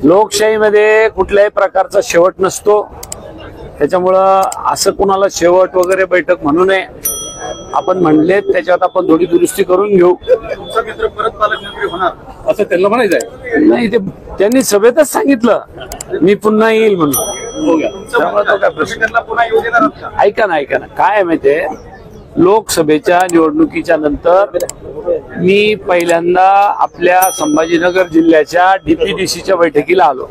लोकशाहीमध्ये कुठल्याही प्रकारचा शेवट नसतो, त्याच्यामुळं असं कुणाला शेवट वगैरे बैठक म्हणू नये. आपण म्हणले त्याच्यात आपण थोडी दुरुस्ती करून घेऊ. तुमचा मित्र परत पालकमंत्री होणार असं त्यांना म्हणायचंय? नाही, ते त्यांनी सभेतच सांगितलं मी पुन्हा येईल म्हणून. त्यामुळे तो काय प्रश्न. पुन्हा येऊ देणार आहात का? ऐका ना काय माहितीये, लोकसभेच्या निवडणुकीच्या नंतर मी पहिल्यांदा आपल्या संभाजीनगर जिल्ह्याच्या DPDCच्या बैठकीला आलो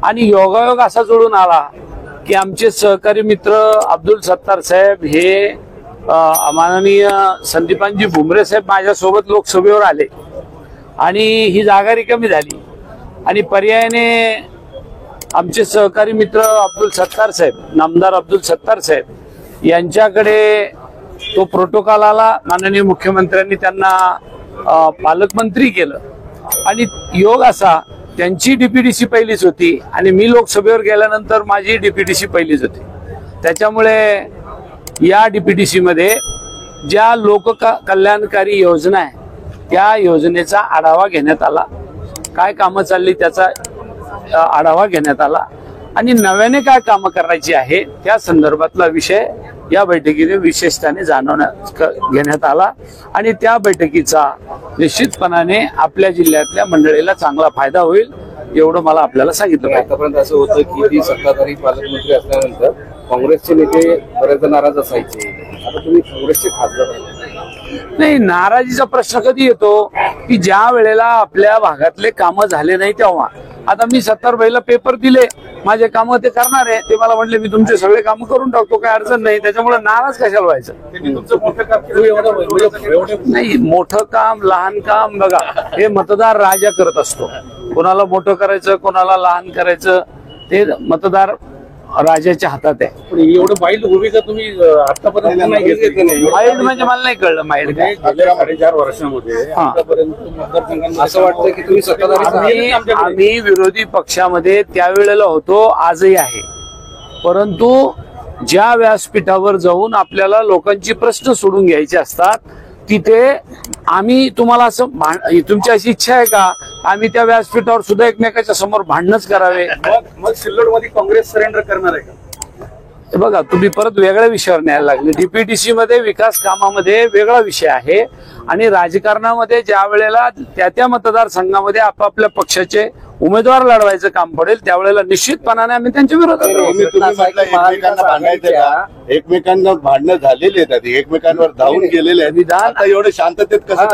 आणि योगायोग असा जुळून आला की आमचे सहकारी मित्र अब्दुल सत्तार साहेब हे माननीय संदीपानजी भुमरे साहेब माझ्यासोबत लोकसभेवर आले आणि ही जागा रिकामी झाली आणि पर्यायाने आमचे सहकारी मित्र अब्दुल सत्तार साहेब, नामदार अब्दुल सत्तार साहेब यांच्याकडे तो प्रोटोकॉल आला. माननीय मुख्यमंत्र्यांनी त्यांना पालकमंत्री केलं आणि योग असा त्यांची DPDC पहिलीच होती आणि मी लोकसभेवर गेल्यानंतर माझी DPDC पहिलीच होती. त्याच्यामुळे या DPDC मध्ये ज्या लोक कल्याणकारी योजना आहे त्या योजनेचा आढावा घेण्यात आला, काय कामं चालली त्याचा आढावा घेण्यात आला आणि नव्याने काय कामं करायची आहे त्या संदर्भातला विषय या बैठकीने विशेषतेने घेण्यात आला आणि त्या बैठकीचा निश्चितपणाने आपल्या जिल्ह्यातल्या मंडळीला चांगला फायदा होईल एवढं मला आपल्याला सांगितलं. आतापर्यंत असं होतं की ती सत्ताधारी पालकमंत्री असल्यानंतर काँग्रेसचे नेते बरेचदा नाराज असायचे, आता तुम्ही काँग्रेसचे खासदार. नाही, नाराजीचा प्रश्न कधी येतो की ज्या वेळेला आपल्या भागातले कामं झाले नाही तेव्हा. आता मी सत्तारबाईला पेपर दिले, माझे कामं ते करणार आहे, ते मला म्हटले मी तुमचे सगळे कामं करून टाकतो, काय अडचण नाही, त्याच्यामुळे नाराज कशाला व्हायचं. नाही, मोठं काम लहान काम बघा हे मतदार राजा करत असतो. कोणाला मोठं करायचं कोणाला लहान करायचं ते मतदार राजाच्या हातात आहे. पण एवढं वाईल्ड भूमिका तुम्ही आतापर्यंत नाही घेतली. माइल्ड म्हणजे मला नाही कळलं माइल्ड काय. 4.5 वर्षामध्ये आतापर्यंत मतदारसंघांना असं वाटतं की तुम्ही सत्ताधारी. आम्ही विरोधी पक्षामध्ये त्यावेळेला होतो, आजही आहे, परंतु ज्या व्यासपीठावर जाऊन आपल्याला लोकांची प्रश्न सोडून घ्यायचे असतात तिथे आम्ही तुम्हाला असं तुमची अशी इच्छा आहे का आम्ही त्या व्यासपीठावर सुद्धा एकमेकाच्या समोर भांडणच करावे. मग सिल्लोडमध्ये काँग्रेस सरेंडर करणार आहे का? हे बघा, तुम्ही परत वेगळ्या विषयावर न्यायला लागले. DPDC मध्ये विकास कामामध्ये वेगळा विषय आहे आणि राजकारणामध्ये ज्या वेळेला त्या मतदारसंघामध्ये आपापल्या पक्षाचे उमेदवार लढवायचं काम पडेल त्यावेळेला निश्चितपणाने आम्ही त्यांच्या विरोधात. एकमेकांना भांडणं झालेली आहेत, एकमेकांवर धावून गेलेले आहेत. विधान एवढं शांततेत कसं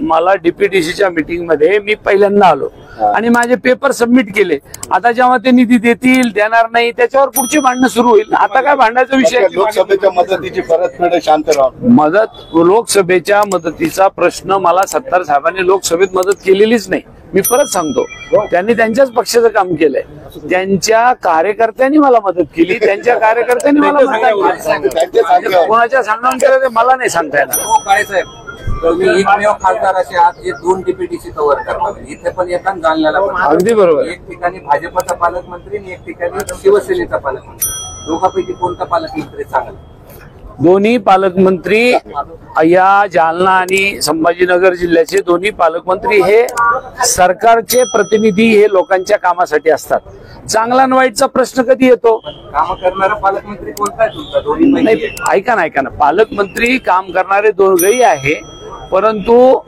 मला DPDCच्या मीटिंग मध्ये मी पहिल्यांदा आलो आणि माझे पेपर सबमिट केले. आता जेव्हा ते निधी देतील देणार नाही त्याच्यावर पुढची भांडणं सुरू होईल. आता काय भांडण्याचा विषय. लोकसभेच्या मदतीची परतफेड शांत राहून लोकसभेच्या मदतीचा प्रश्न मला सत्तार साहेबांनी लोकसभेत मदत केलेलीच नाही. मी परत सांगतो, त्यांनी त्यांच्याच पक्षाचं काम केलंय, त्यांच्या कार्यकर्त्यांनी मला मदत केली, त्यांच्या कार्यकर्त्यांनी मला कोणाच्या सांगून केलं ते मला नाही सांगता येणार. तुम्ही एकमेव खासदार असे आहात जे 2 DPDC कव्हर करतात. इथे पण येतात जालन्याला पण. अगदी बरोबर. एक ठिकाणी भाजपचा पालकमंत्री आणि एक ठिकाणी शिवसेनेचा पालकमंत्री. दोघांपैकी कोणता पालकमंत्री चांगला? दोन्ही पालकमंत्री या जालना आणि संभाजीनगर जिल्ह्याचे दोन्ही पालकमंत्री हे सरकारचे प्रतिनिधी हे लोकांच्या कामासाठी असतात. चांगला आणि वाईटचा प्रश्न कधी येतो? काम करणारा पालकमंत्री कोणता आहे तुमचा? दोन्ही नाही, ऐका ना, पालकमंत्री काम करणारे दोघंही आहे, परंतु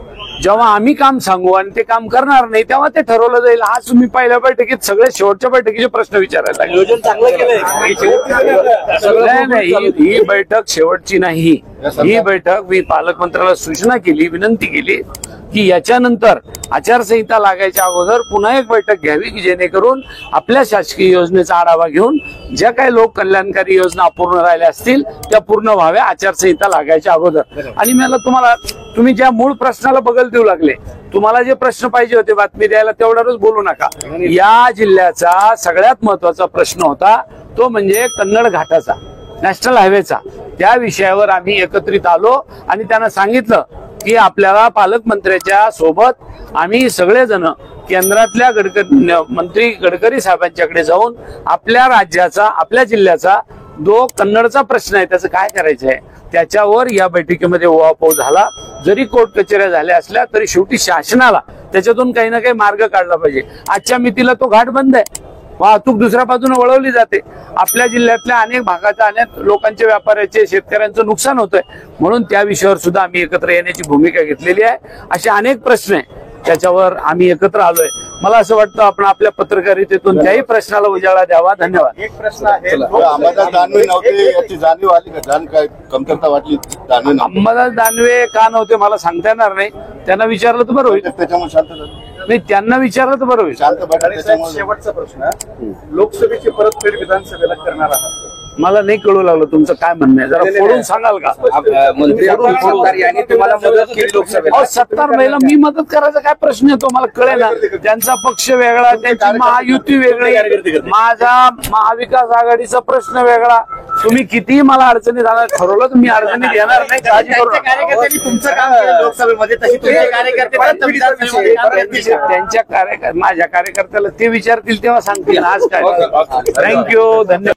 जेव्हा आम्ही काम सांगू आणि ते काम करणार नाही तेव्हा ते ठरवलं जाईल. आज तुम्ही पहिल्या बैठकीत सगळे शेवटच्या बैठकीचे प्रश्न विचारायला लागले. नियोजन चांगलं केलंय. नाही, ही बैठक शेवटची नाही. ही बैठक मी पालकमंत्र्याला सूचना केली, विनंती केली की याच्यानंतर आचारसंहिता लागायच्या अगोदर पुन्हा एक बैठक घ्यावी की जेणेकरून आपल्या शासकीय योजनेचा आढावा घेऊन ज्या काही लोक कल्याणकारी योजना अपूर्ण राहिल्या असतील त्या पूर्ण व्हाव्या आचारसंहिता लागायच्या अगोदर. आणि मला तुम्ही ज्या मूळ प्रश्नाला बगल देऊ लागले, तुम्हाला जे प्रश्न पाहिजे होते बातमी द्यायला तेवढ्यावरच बोलू नका. या जिल्ह्याचा सगळ्यात महत्वाचा प्रश्न होता तो म्हणजे कन्नड घाटाचा, नॅशनल हायवेचा. त्या विषयावर आम्ही एकत्रित आलो आणि त्यांना सांगितलं की आपल्याला पालकमंत्र्याच्या सोबत आम्ही सगळेजण केंद्रातल्या मंत्री गडकरी साहेबांच्याकडे जाऊन आपल्या राज्याचा आपल्या जिल्ह्याचा जो कन्नडचा प्रश्न आहे त्याचं काय करायचं आहे त्याच्यावर या बैठकीमध्ये उहापोह झाला. जरी कोर्ट कचेऱ्या झाल्या असल्या तरी शेवटी शासनाला त्याच्यातून काही ना काही मार्ग काढला पाहिजे. आजच्या मितीला तो घाट बंद आहे, वाहतूक दुसऱ्या बाजूने वळवली जाते. आपल्या जिल्ह्यातल्या अनेक भागाच्या अनेक लोकांचे, व्यापाऱ्याचे, शेतकऱ्यांचं नुकसान होतंय. म्हणून त्या विषयावर सुद्धा आम्ही एकत्र येण्याची भूमिका घेतलेली आहे. असे अनेक प्रश्न आहे त्याच्यावर आम्ही एकत्र आलोय. मला असं वाटतं आपण आपल्या पत्रकारितेतून त्याही प्रश्नाला उजाळा द्यावा. धन्यवाद. एक प्रश्न आहे, अंबादास दानवे नव्हते याची जाणीव आली का? जाण काय कमतरता वाटली दानवे नव्हते अंबादास दानवे का नव्हते मला सांगता येणार नाही. त्यांना विचारलं तर बरं होईल. त्याच्यामुळे शांत झालं. नाही, त्यांना विचारलं तर बरं होईल. शांत बैठक आणि साहेब, त्याच्यामुळे शेवटचा प्रश्न, लोकसभेची परतफेड विधानसभेला करणार आहात? मला नाही कळू लागलं तुमचं काय म्हणणं आहे. जरा फोडून सांगाल का? मंत्री अब्दुल सत्तार यांनी तुम्हाला मदत केली लोकसभेला. अहो, 70 महिला मी मदत करायचा काय प्रश्न येतो मला कळेल ना. त्यांचा पक्ष वेगळा, त्यांची महायुती वेगळी, माझा महाविकास आघाडीचा प्रश्न वेगळा. तुम्ही कितीही मला अडचणीत आणा ठरवलं तर मी अडचणीत येणार नाही. काळजी करू नका. कार्यकर्त्यांनी तुमचं काम केलं लोकसभेमध्ये, तशी तुमचे कार्यकर्ते परत त्यांच्या माझ्या कार्यकर्त्याला ते विचारतील तेव्हा सांगतील. आज काय. थँक्यू, धन्यवाद.